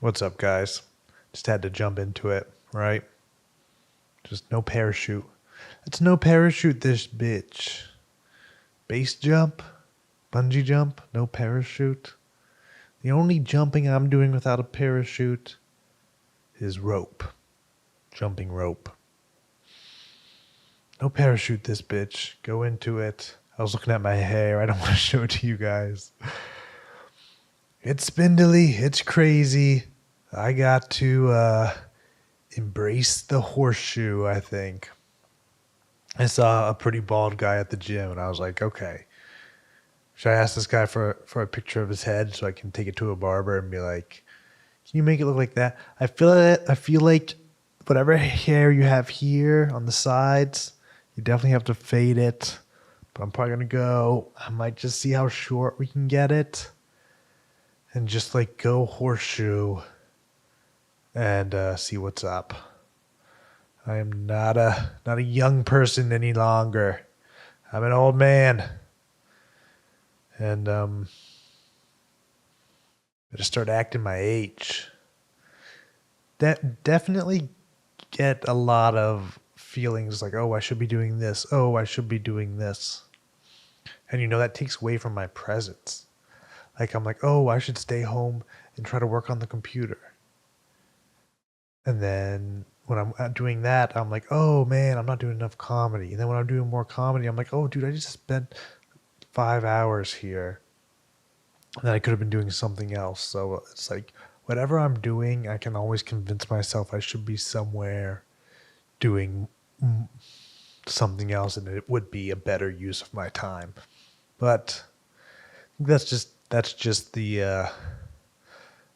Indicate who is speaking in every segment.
Speaker 1: What's up, guys? Just had to jump into it, right? Just no parachute. It's no parachute, this bitch. Base jump, bungee jump, no parachute. The only jumping I'm doing without a parachute is rope. Jumping rope. No parachute, this bitch. Go into it. I was looking at my hair. I don't want to show it to you guys. It's spindly. It's crazy. I got to embrace the horseshoe, I think. I saw a pretty bald guy at the gym, and I was like, okay, should I ask this guy for a picture of his head so I can take it to a barber and be like, can you make it look like that? I feel like whatever hair you have here on the sides, you definitely have to fade it. But I'm probably I might just see how short we can get it and just like go horseshoe and see what's up. I am not a young person any longer. I'm an old man. And I just start acting my age. Definitely get a lot of feelings like, oh, I should be doing this. Oh, I should be doing this. And that takes away from my presence. Like I'm like, oh, I should stay home and try to work on the computer. And then when I'm doing that, I'm like, oh man, I'm not doing enough comedy. And then when I'm doing more comedy, I'm like, oh dude, I just spent 5 hours here. And then I could have been doing something else. So it's like, whatever I'm doing, I can always convince myself I should be somewhere doing something else, and it would be a better use of my time. But that's just the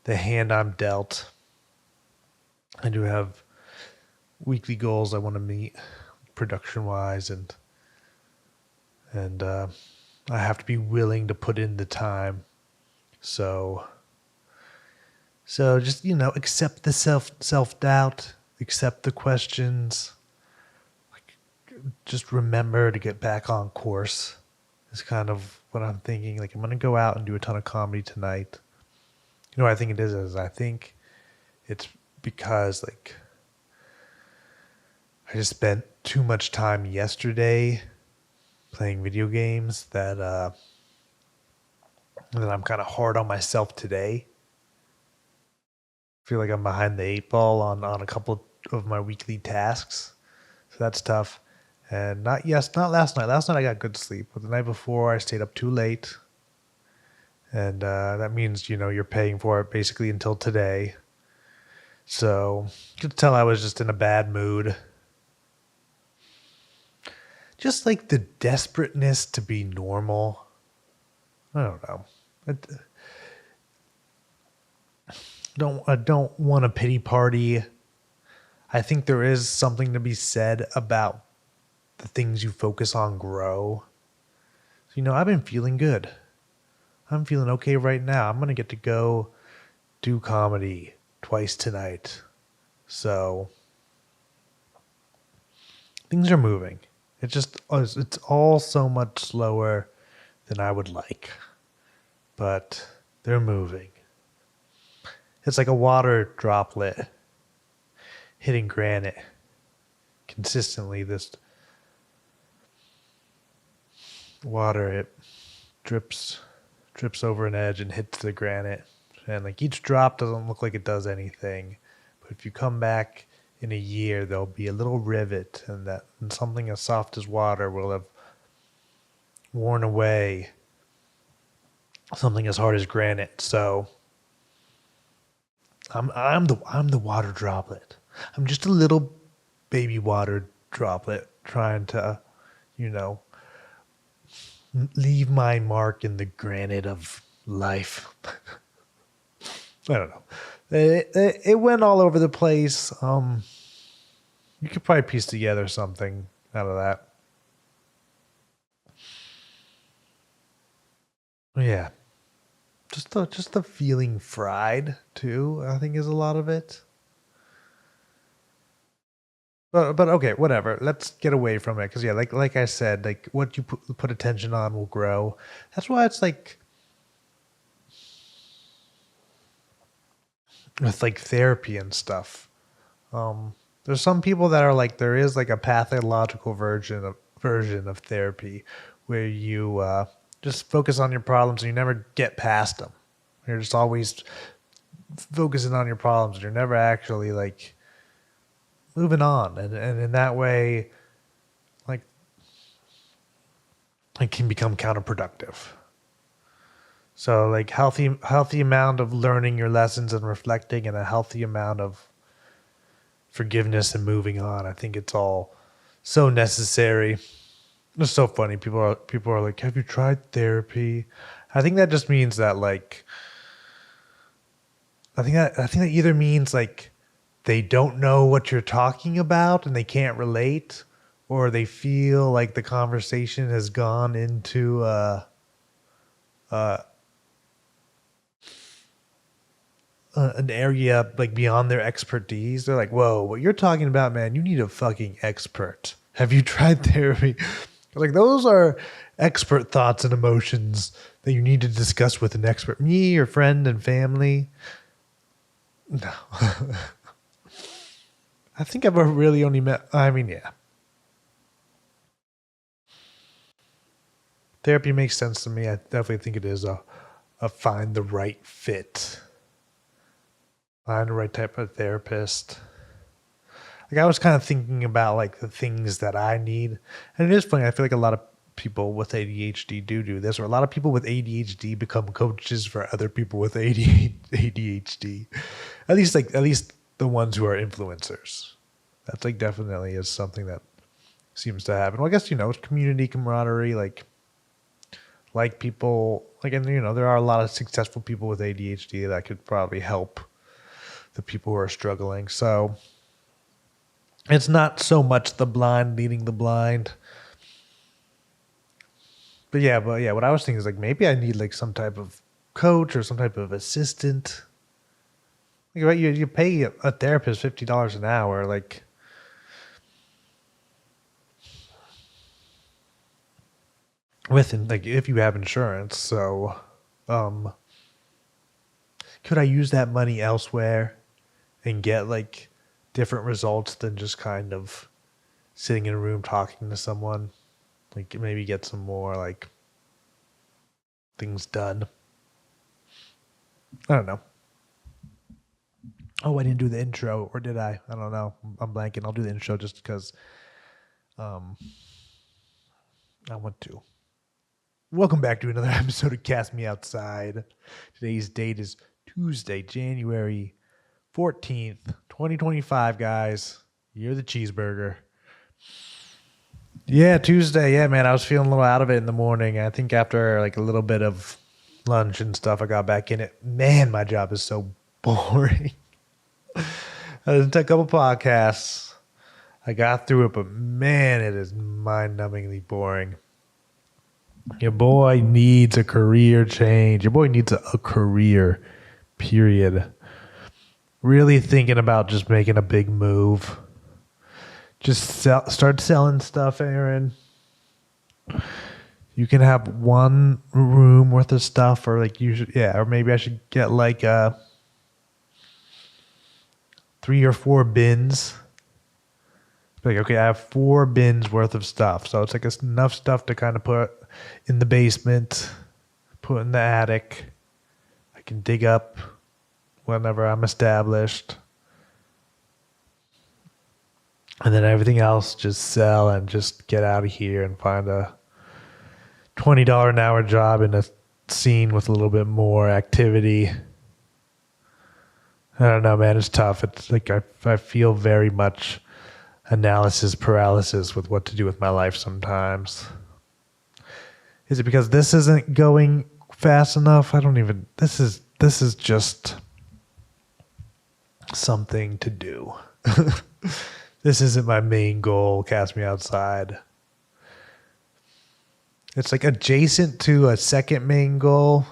Speaker 1: hand I'm dealt. I do have weekly goals I want to meet, production wise, and I have to be willing to put in the time. So just accept the self doubt, accept the questions. Like, just remember to get back on course. Is kind of what I'm thinking. Like I'm gonna go out and do a ton of comedy tonight. You know what I think it is I think it's because like I just spent too much time yesterday playing video games that I'm kind of hard on myself today. I feel like I'm behind the 8 ball on a couple of my weekly tasks. So that's tough. And not last night. Last night I got good sleep, but the night before I stayed up too late. And that means, you're paying for it basically until today. So you could tell I was just in a bad mood. Just like the desperateness to be normal. I don't know. I don't want a pity party. I think there is something to be said about the things you focus on grow. So, I've been feeling good. I'm feeling okay right now. I'm going to get to go do comedy twice tonight. So things are moving. It's all so much slower than I would like, but they're moving. It's like a water droplet hitting granite consistently. This water, it drips over an edge and hits the granite, and like each drop doesn't look like it does anything, but if you come back in a year, there'll be a little rivet, and something as soft as water will have worn away something as hard as granite. So I'm the water droplet. I'm just a little baby water droplet trying to, leave my mark in the granite of life. I don't know. It went all over the place. You could probably piece together something out of that. Yeah. Just the feeling fried too, I think is a lot of it. But okay, whatever. Let's get away from it because yeah, like I said, like what you put attention on will grow. That's why it's like with like therapy and stuff. There's some people that are like there is like a pathological version of therapy where you just focus on your problems and you never get past them. You're just always focusing on your problems and you're never actually like moving on, and in that way, like, it can become counterproductive. So like healthy amount of learning your lessons and reflecting, and a healthy amount of forgiveness and moving on. I think it's all so necessary. It's so funny. People are like, "Have you tried therapy?" I think that just means that like I think that either means like they don't know what you're talking about and they can't relate, or they feel like the conversation has gone into uh, an area like beyond their expertise. They're like, "Whoa, what you're talking about, man? You need a fucking expert. Have you tried therapy?" Like those are expert thoughts and emotions that you need to discuss with an expert. Me, your friend and family. No. I think I've really only met, I mean, yeah. Therapy makes sense to me. I definitely think it is a find the right fit, find the right type of therapist. Like I was kind of thinking about like the things that I need. And it is funny. I feel like a lot of people with ADHD do this, or a lot of people with ADHD become coaches for other people with ADHD. At least the ones who are influencers. That's like definitely is something that seems to happen. Well, I guess, it's community camaraderie, like people, like, and there are a lot of successful people with ADHD that could probably help the people who are struggling. So it's not so much the blind leading the blind. But yeah, what I was thinking is like maybe I need like some type of coach or some type of assistant. Like, right, you pay a therapist $50 an hour, like like if you have insurance. So, could I use that money elsewhere and get like different results than just kind of sitting in a room talking to someone? Like maybe get some more like things done. I don't know. Oh, I didn't do the intro, or did I? I don't know. I'm blanking. I'll do the intro just because um, I want to. Welcome back to another episode of Cast Me Outside. Today's date is Tuesday, January 14th, 2025, guys. You're the cheeseburger. Yeah, Tuesday. Yeah, man. I was feeling a little out of it in the morning. I think after like a little bit of lunch and stuff, I got back in it. Man, my job is so boring. I listened to a couple podcasts. I got through it, but man, it is mind-numbingly boring. Your boy needs a career change. Your boy needs a career, period. Really thinking about just making a big move. Just start selling stuff, Aaron. You can have one room worth of stuff, or like or maybe I should get like 3 or 4 bins. Like, okay, I have 4 bins worth of stuff. So it's like enough stuff to kind of put in the basement, put in the attic. I can dig up whenever I'm established. And then everything else just sell and just get out of here and find a $20 an hour job in a scene with a little bit more activity. I don't know, man. It's tough. It's like I feel very much analysis paralysis with what to do with my life sometimes. Is it because this isn't going fast enough? This is just something to do. This isn't my main goal. Cast Me Outside. It's like adjacent to a second main goal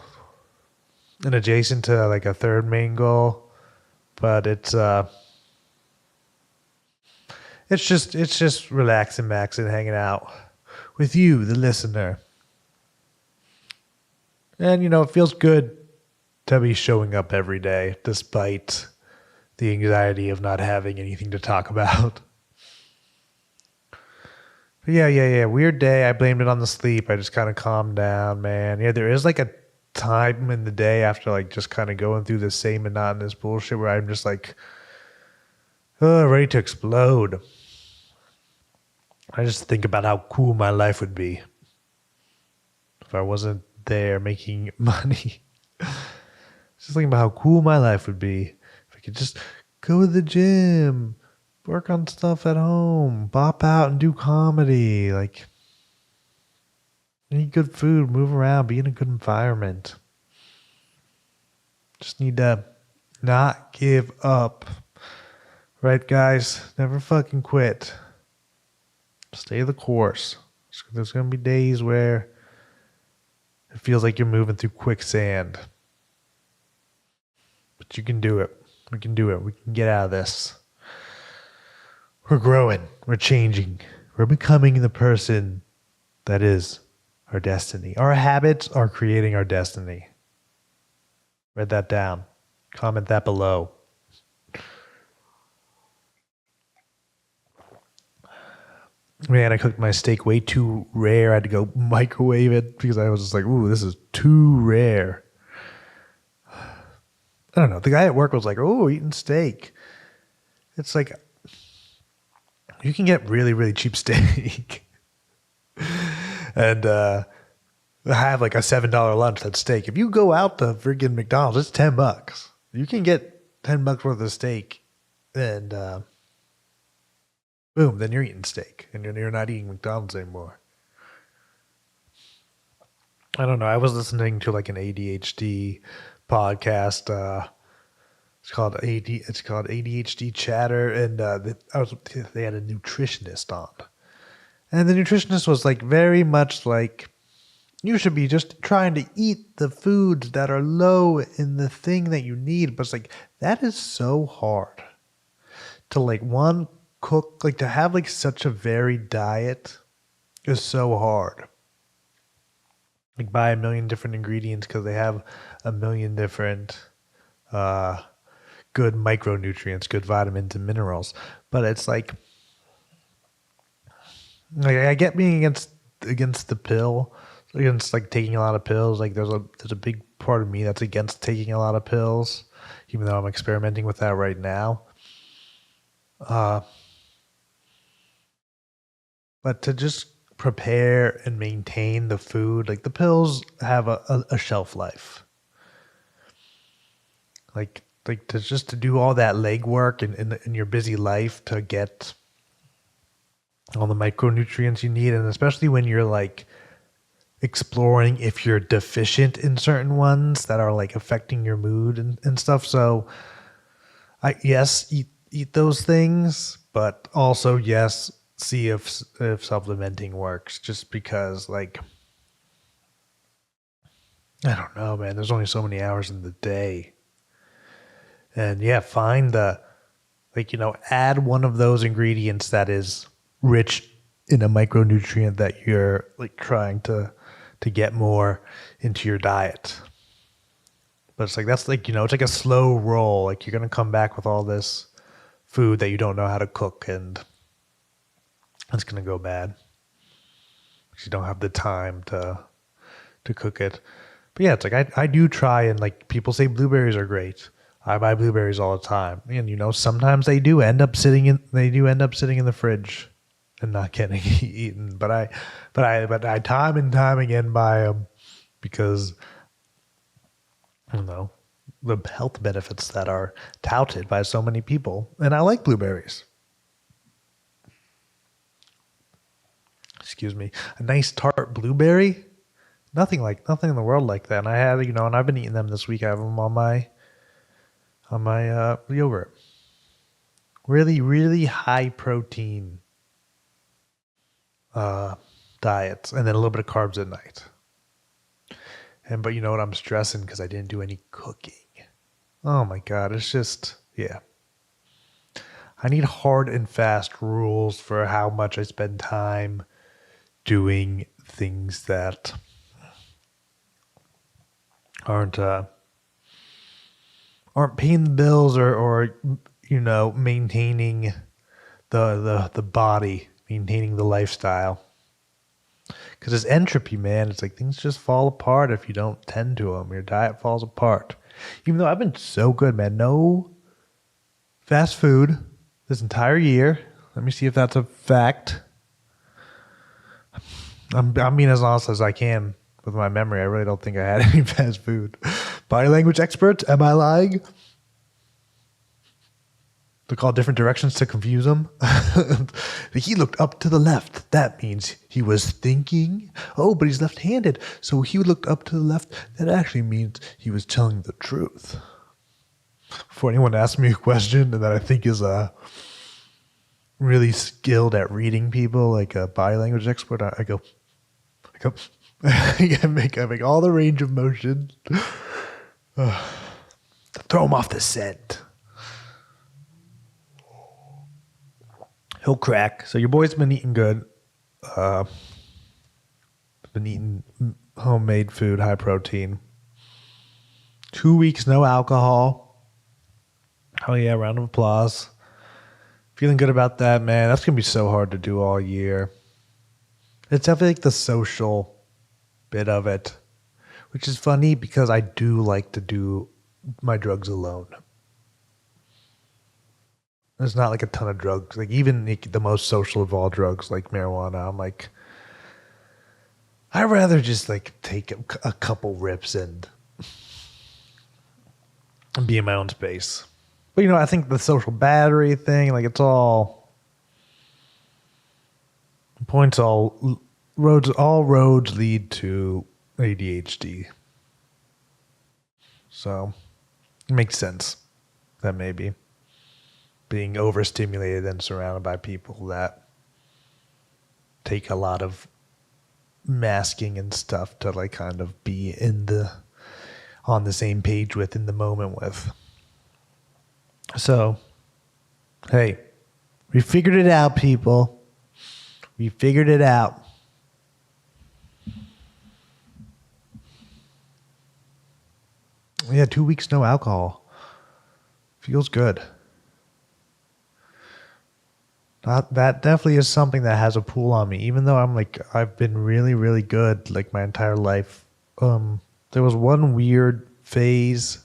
Speaker 1: and adjacent to like a third main goal, but it's just relaxing, maxing, hanging out with you, the listener. And it feels good to be showing up every day despite the anxiety of not having anything to talk about. But yeah. Weird day. I blamed it on the sleep. I just kind of calmed down, man. Yeah, there is like a time in the day after like just kind of going through the same monotonous bullshit where I'm just like, oh, ready to explode. I just think about how cool my life would be if I wasn't there making money. Just thinking about how cool my life would be if I could just go to the gym, work on stuff at home, bop out and do comedy, like eat good food, move around, be in a good environment. Just need to not give up. Right, guys? Never fucking quit. Stay the course. There's going to be days where it feels like you're moving through quicksand. But you can do it. We can do it. We can get out of this. We're growing. We're changing. We're becoming the person that is our destiny. Our habits are creating our destiny. Write that down. Comment that below. Man, I cooked my steak way too rare. I had to go microwave it because I was just like, ooh, this is too rare. I don't know. The guy at work was like, oh, eating steak. It's like, you can get really, really cheap steak. And have like a $7 lunch that's steak. If you go out to friggin' McDonald's, it's $10. You can get $10 worth of steak and boom, then you're eating steak and you're not eating McDonald's anymore. I don't know. I was listening to like an ADHD podcast. It's called ADHD Chatter, and they had a nutritionist on, and the nutritionist was like very much like, you should be just trying to eat the foods that are low in the thing that you need. But it's like, that is so hard to like cook, like to have like such a varied diet is so hard. Like buy a million different ingredients because they have a million different good micronutrients, good vitamins and minerals. But it's like I get being against the pill, against like taking a lot of pills. Like there's a big part of me that's against taking a lot of pills, even though I'm experimenting with that right now. But to just prepare and maintain the food, like the pills have a shelf life. Like to do all that legwork in your busy life to get all the micronutrients you need, and especially when you're like exploring if you're deficient in certain ones that are like affecting your mood and stuff. So eat those things, but also yes, see if supplementing works, just because like I don't know, man, there's only so many hours in the day. And yeah, find the add one of those ingredients that is rich in a micronutrient that you're like trying to get more into your diet. But it's like that's like, it's like a slow roll. Like you're gonna come back with all this food that you don't know how to cook, and it's gonna go bad because you don't have the time to cook it. But yeah, it's like I do try, and like people say blueberries are great. I buy blueberries all the time, and sometimes they do end up sitting in the fridge and not getting eaten. But I time and time again buy them because I don't know the health benefits that are touted by so many people, and I like blueberries. Excuse me, a nice tart blueberry, nothing in the world like that. And I had and I've been eating them this week. I have them on my yogurt. Really, really high protein diets, and then a little bit of carbs at night. But you know what? I'm stressing because I didn't do any cooking. Oh my God. It's just, yeah. I need hard and fast rules for how much I spend time doing things that aren't aren't paying the bills or maintaining the body, maintaining the lifestyle. Because it's entropy, man. It's like things just fall apart if you don't tend to them. Your diet falls apart. Even though I've been so good, man. No fast food this entire year. Let me see if that's a fact. I'm being as honest as I can with my memory. I really don't think I had any fast food. Body language experts, am I lying? Look all different directions to confuse him. He looked up to the left. That means he was thinking. Oh, but he's left-handed. So he looked up to the left. That actually means he was telling the truth. Before anyone asks me a question that I think is really skilled at reading people, like a body language expert, I go. I make all the range of motion to throw him off the scent. He'll crack. So your boy's been eating good. Been eating homemade food, high protein. 2 weeks, no alcohol. Oh yeah, round of applause. Feeling good about that, man. That's going to be so hard to do all year. It's definitely like the social bit of it, which is funny because I do like to do my drugs alone. There's not like a ton of drugs. Like even the most social of all drugs, like marijuana, I'm like, I'd rather just like take a couple rips and be in my own space. But I think the social battery thing, like it's all points, all roads lead to ADHD. So it makes sense that maybe being overstimulated and surrounded by people that take a lot of masking and stuff to like kind of be on the same page with, in the moment with. So, hey, we figured it out, people. We figured it out. Yeah, 2 weeks, no alcohol. Feels good. That definitely is something that has a pull on me, even though I've been really, really good like my entire life. There was one weird phase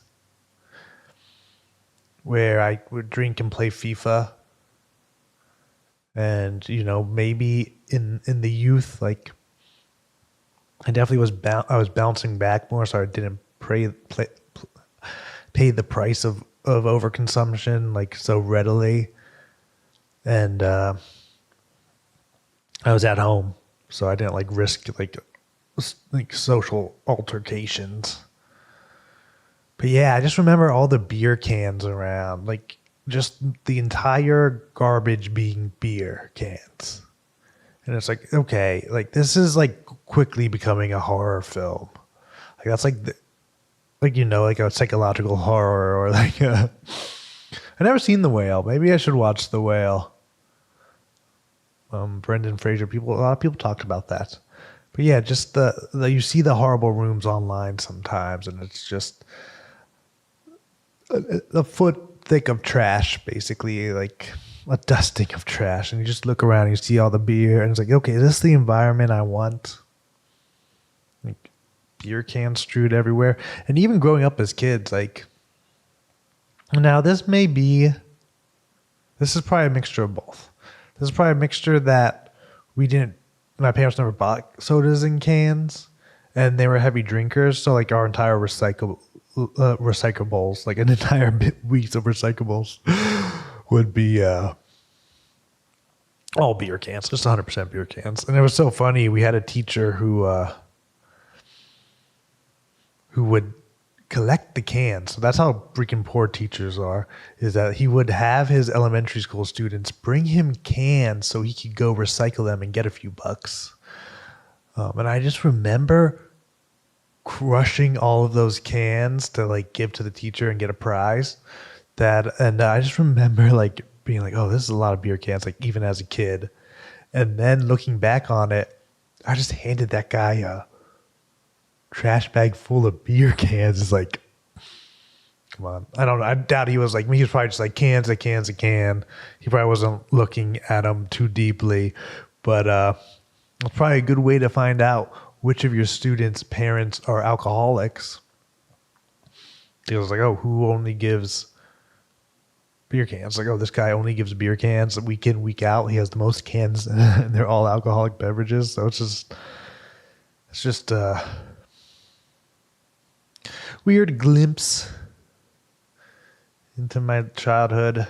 Speaker 1: where I would drink and play FIFA. And, maybe in the youth, like I definitely I was bouncing back more, so I didn't pay the price of overconsumption like so readily. And I was at home, so I didn't like risk like social altercations. But yeah, I just remember all the beer cans around, like just the entire garbage being beer cans. And it's like, okay, like this is like quickly becoming a horror film. Like that's like like a psychological horror, or like I never seen The Whale. Maybe I should watch The Whale. Brendan Fraser. A lot of people talked about that. But yeah, just the you see the horrible rooms online sometimes, and it's just a foot thick of trash, basically, like a dusting of trash. And you just look around and you see all the beer, and it's like, okay, is this the environment I want? Like beer cans strewed everywhere. And even growing up as kids, like, now this is probably a mixture of both. This is probably a mixture that my parents never bought sodas in cans, and they were heavy drinkers. So like our entire recyclables, like an entire weeks of recyclables would be all beer cans, just 100% beer cans. And it was so funny. We had a teacher who would collect the cans. So that's how freaking poor teachers are, is that he would have his elementary school students bring him cans so he could go recycle them and get a few bucks. And I just remember crushing all of those cans to like give to the teacher and get a prize. And I just remember like being like, oh, this is a lot of beer cans, like even as a kid. And then looking back on it, I just handed that guy a trash bag full of beer cans. It's like, Come on. I don't know. I doubt he was like, he was probably just like cans, a cans, a can. He probably wasn't looking at them too deeply. But it's probably a good way to find out which of your students' parents are alcoholics. He was like, oh, who only gives beer cans? Like, oh, this guy only gives beer cans week in, week out. He has the most cans, and they're all alcoholic beverages. So it's just a weird glimpse into my childhood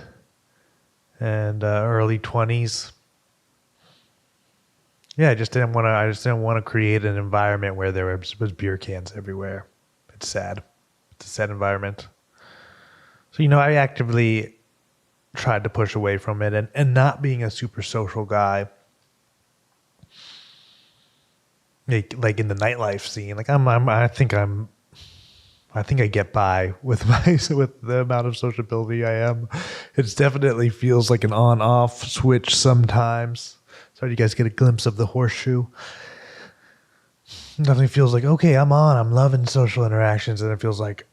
Speaker 1: and early 20s. Yeah, I just didn't want to. I just didn't want to create an environment where there was beer cans everywhere. It's sad. It's a sad environment. So I actively tried to push away from it, and not being a super social guy. Like in the nightlife scene, like I think I get by with with the amount of sociability I am. It definitely feels like an on-off switch sometimes. So you guys get a glimpse of the horseshoe. It definitely feels like, okay, I'm on. I'm loving social interactions. And it feels like,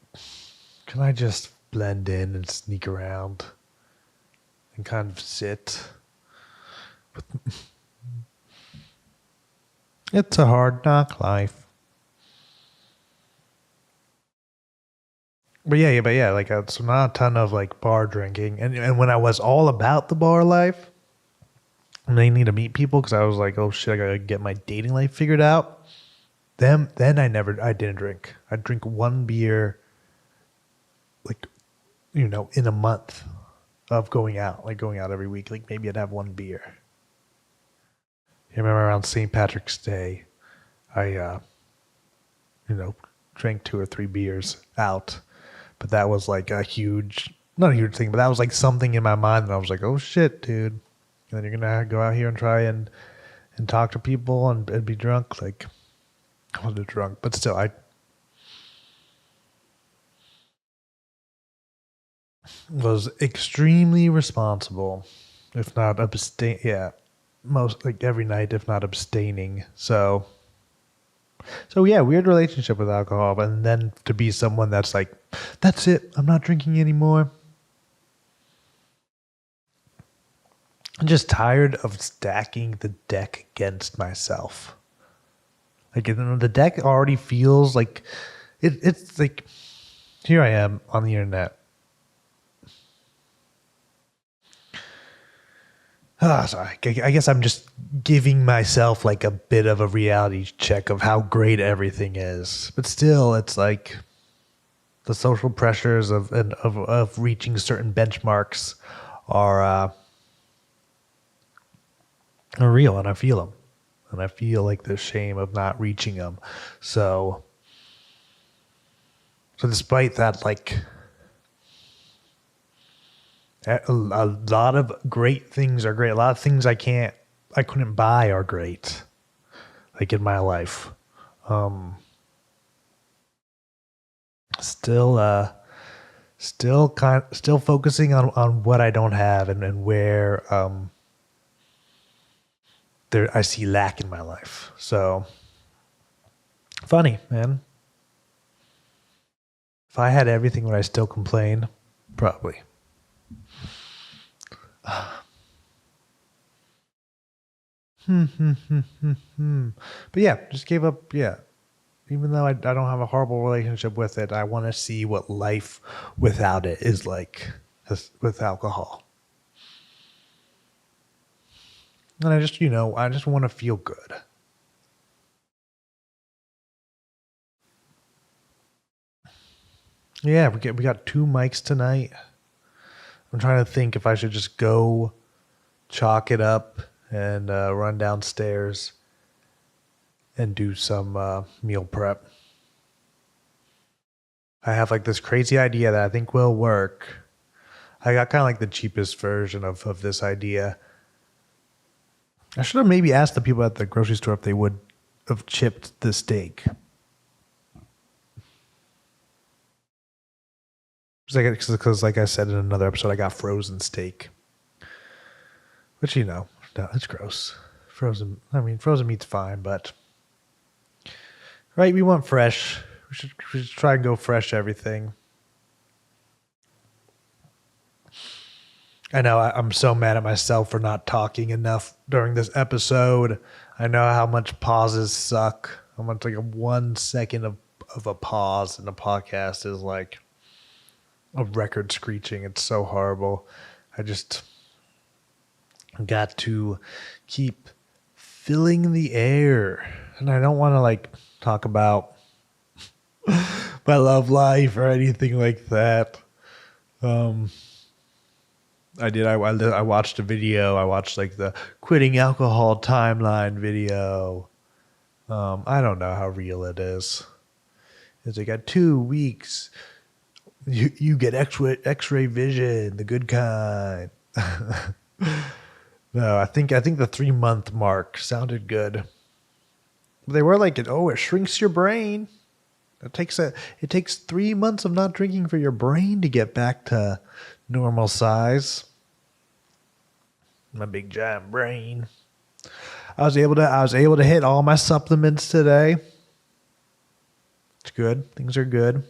Speaker 1: can I just blend in and sneak around and kind of sit? It's a hard knock life. But yeah, like so not a ton of like bar drinking. And when I was all about the bar life, and I need to meet people because I was like, oh shit, I gotta get my dating life figured out. Then I didn't drink. I'd drink one beer, like, in a month of going out, like going out every week. Like maybe I'd have one beer. I remember around St. Patrick's Day, I, drank 2 or 3 beers out, but that was like not a huge thing, but that was like something in my mind, and I was like, oh shit, dude. And then you're gonna go out here and try and talk to people and be drunk. Like, I wasn't drunk, but still, I was extremely responsible, if not abstain. Yeah, most like every night, if not abstaining. So yeah, weird relationship with alcohol, but then to be someone that's like, that's it, I'm not drinking anymore. I'm just tired of stacking the deck against myself. Like, the deck already feels like it's like, here I am on the internet. Sorry. I guess I'm just giving myself like a bit of a reality check of how great everything is. But still, it's like the social pressures of reaching certain benchmarks are real, and I feel them. And I feel like the shame of not reaching them. So despite that, like, a lot of great things are great. A lot of things I couldn't buy are great. Like in my life. Still focusing on what I don't have, and where there I see lack in my life. So funny, man. If I had everything, would I still complain? Probably. But yeah, just gave up. Yeah, even though I don't have a horrible relationship with it, I want to see what life without it is like, with alcohol. And I just want to feel good. Yeah, we got 2 mics tonight. I'm trying to think if I should just go chalk it up and run downstairs and do some meal prep. I have like this crazy idea that I think will work. I got kind of like the cheapest version of this idea. I should have maybe asked the people at the grocery store if they would have chipped the steak. Because like I said in another episode, I got frozen steak. Which, no, it's gross. Frozen meat's fine, but right, we want fresh. We should try and go fresh everything. I know I'm so mad at myself for not talking enough during this episode. I know how much pauses suck. How much like a 1 second of a pause in a podcast is like a record screeching. It's so horrible. I just got to keep filling the air. And I don't want to like talk about my love life or anything like that. I watched a video. I watched like the quitting alcohol timeline video. I don't know how real it is. It's like at 2 weeks, you get X-ray vision, the good kind. No, I think the 3 month mark sounded good. They were like, oh, it shrinks your brain. It takes 3 months of not drinking for your brain to get back to normal size. My big giant brain. I was able to hit all my supplements today. It's good. Things are good.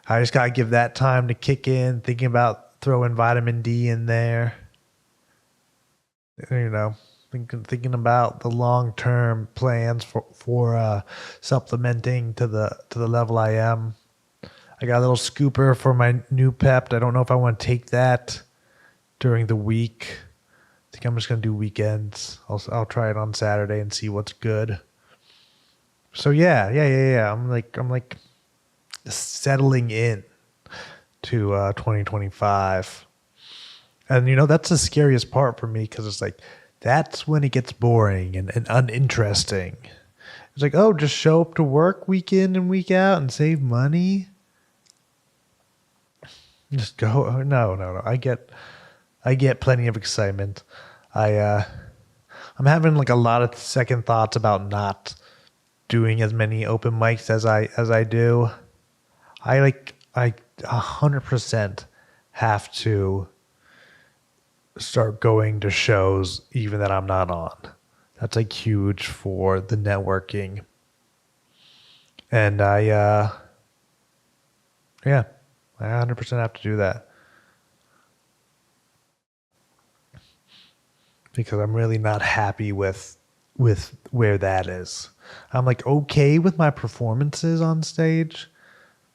Speaker 1: I just gotta give that time to kick in, thinking about throwing vitamin D in there. You know, thinking about the long term plans for supplementing to the level I am. I got a little scooper for my new pep. I don't know if I want to take that during the week. I think I'm just gonna do weekends. I'll try it on Saturday and see what's good. So yeah. I'm like settling in to 2025. And you know, that's the scariest part for me because it's like that's when it gets boring and uninteresting. It's like, oh, just show up to work week in and week out and save money. Just go. Oh, no. I get plenty of excitement. I'm having like a lot of second thoughts about not doing as many open mics as I do. I 100% have to start going to shows even that I'm not on. That's like huge for the networking. And I 100% have to do that. Because I'm really not happy with where that is. I'm like okay with my performances on stage.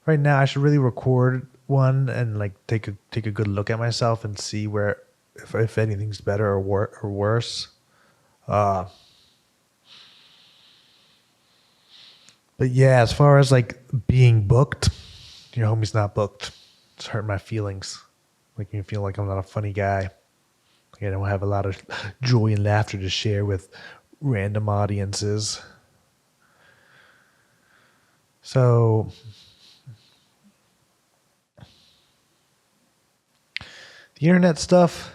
Speaker 1: Right now I should really record one and like take a good look at myself and see where if anything's better or worse. But yeah, as far as like being booked, your homie's not booked. It's hurting my feelings. Making me feel like I'm not a funny guy. Like I don't have a lot of joy and laughter to share with random audiences. So the internet stuff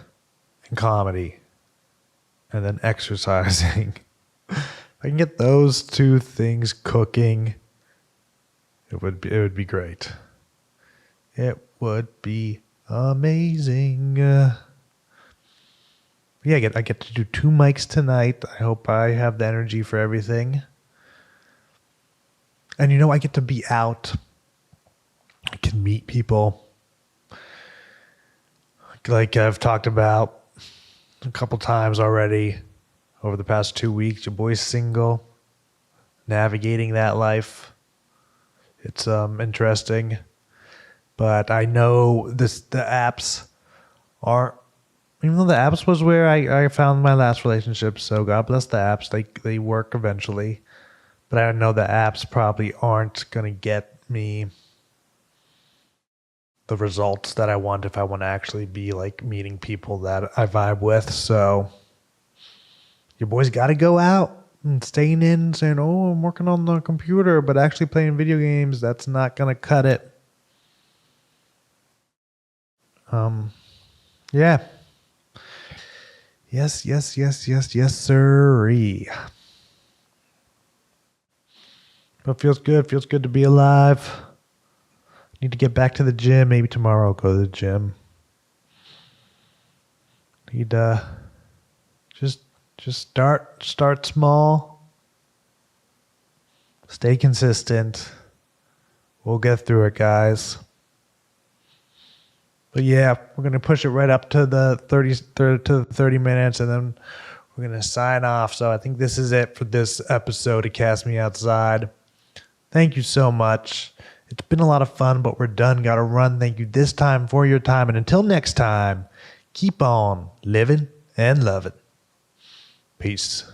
Speaker 1: and comedy and then exercising. If I can get those two things cooking, it would be great. It would be amazing. Yeah, I get to do 2 mics tonight. I hope I have the energy for everything. And you know, I get to be out. I can meet people. Like I've talked about a couple times already over the past 2 weeks. Your boy's single, navigating that life. It's interesting, but I know the apps are. Even though the apps was where I found my last relationship, so God bless the apps. They work eventually, but I know the apps probably aren't gonna get me the results that I want if I want to actually be like meeting people that I vibe with. So your boy's got to go out and staying in and saying, oh, I'm working on the computer, but actually playing video games, that's not going to cut it. Yeah. Yes, sirree. But feels good to be alive. Need to get back to the gym. Maybe tomorrow I'll go to the gym. Need just start small. Stay consistent. We'll get through it, guys. But yeah, we're going to push it right up to the 30 minutes, and then we're going to sign off. So I think this is it for this episode of Cast Me Outside. Thank you so much. It's been a lot of fun, but we're done. Got to run. Thank you this time for your time. And until next time, keep on living and loving. Peace.